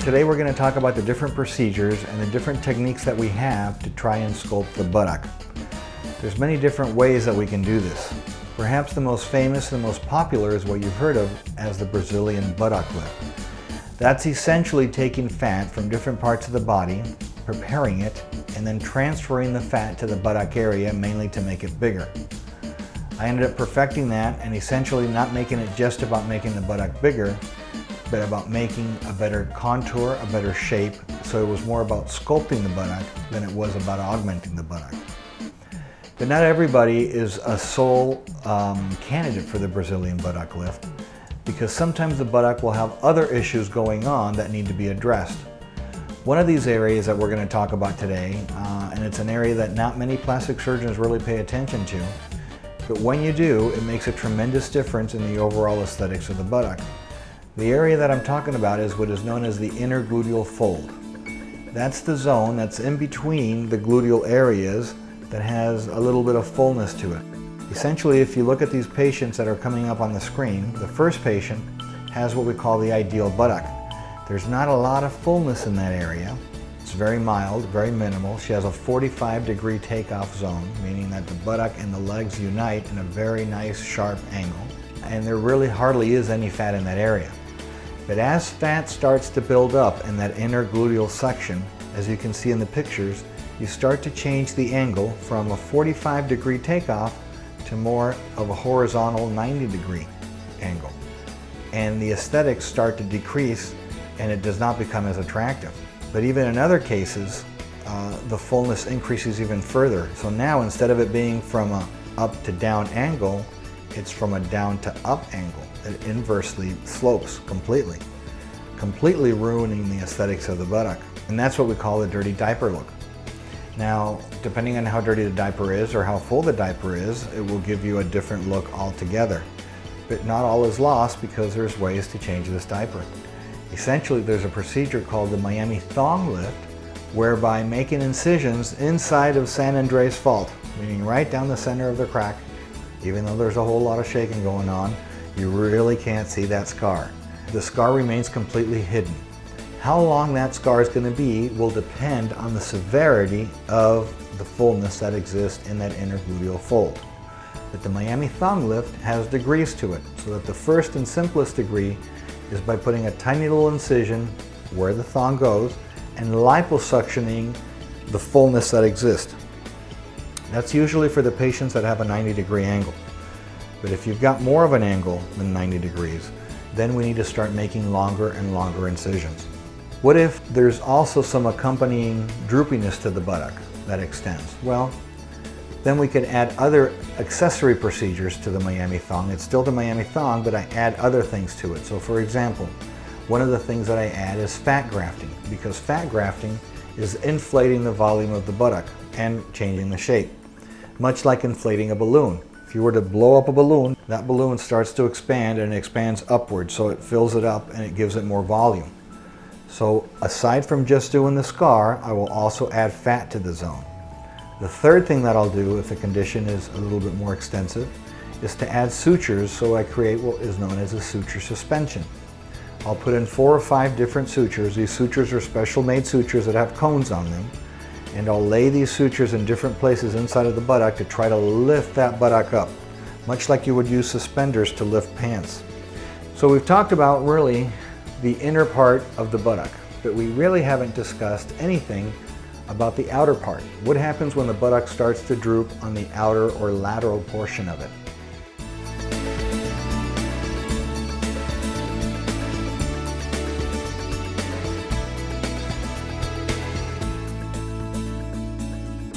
Today we're going to talk about the different procedures and the different techniques that we have to try and sculpt the buttock. There's many different ways that we can do this. Perhaps the most famous and most popular is what you've heard of as the Brazilian buttock lift. That's essentially taking fat from different parts of the body, preparing it, and then transferring the fat to the buttock area, mainly to make it bigger. I ended up perfecting that and essentially not making it just about making the buttock bigger, but about making a better contour, a better shape, so it was more about sculpting the buttock than it was about augmenting the buttock. But not everybody is a sole candidate for the Brazilian buttock lift, because sometimes the buttock will have other issues going on that need to be addressed. One of these areas that we're going to talk about today, and it's an area that not many plastic surgeons really pay attention to, but when you do, it makes a tremendous difference in the overall aesthetics of the buttock. The area that I'm talking about is what is known as the inner gluteal fold. That's the zone that's in between the gluteal areas that has a little bit of fullness to it. Essentially, if you look at these patients that are coming up on the screen, the first patient has what we call the ideal buttock. There's not a lot of fullness in that area. It's very mild, very minimal. She has a 45-degree takeoff zone, meaning that the buttock and the legs unite in a very nice, sharp angle. And there really hardly is any fat in that area. But as fat starts to build up in that inner gluteal section, as you can see in the pictures, you start to change the angle from a 45-degree takeoff to more of a horizontal 90-degree angle. And the aesthetics start to decrease and it does not become as attractive. But even in other cases, the fullness increases even further. So now instead of it being from a up to down angle, it's from a down to up angle. It inversely slopes completely ruining the aesthetics of the buttock. And that's what we call the dirty diaper look. Now, depending on how dirty the diaper is or how full the diaper is, it will give you a different look altogether. But not all is lost, because there's ways to change this diaper. Essentially, there's a procedure called the Miami Thong lift, whereby making incisions inside of San Andreas fault, meaning right down the center of the crack, even though there's a whole lot of shaking going on, you really can't see that scar. The scar remains completely hidden. How long that scar is going to be will depend on the severity of the fullness that exists in that inner gluteal fold. But the Miami Thong lift has degrees to it, so that the first and simplest degree is by putting a tiny little incision where the thong goes and liposuctioning the fullness that exists. That's usually for the patients that have a 90-degree angle. But if you've got more of an angle than 90 degrees, then we need to start making longer and longer incisions. What if there's also some accompanying droopiness to the buttock that extends? Well, then we could add other accessory procedures to the Miami Thong. It's still the Miami Thong, but I add other things to it. So for example, one of the things that I add is fat grafting, because fat grafting is inflating the volume of the buttock and changing the shape, much like inflating a balloon. If you were to blow up a balloon, that balloon starts to expand and it expands upward, so it fills it up and it gives it more volume. So aside from just doing the scar, I will also add fat to the zone. The third thing that I'll do if the condition is a little bit more extensive is to add sutures, so I create what is known as a suture suspension. I'll put in 4 or 5 different sutures. These sutures are special made sutures that have cones on them. And I'll lay these sutures in different places inside of the buttock to try to lift that buttock up, much like you would use suspenders to lift pants. So we've talked about really the inner part of the buttock, but we really haven't discussed anything about the outer part. What happens when the buttock starts to droop on the outer or lateral portion of it?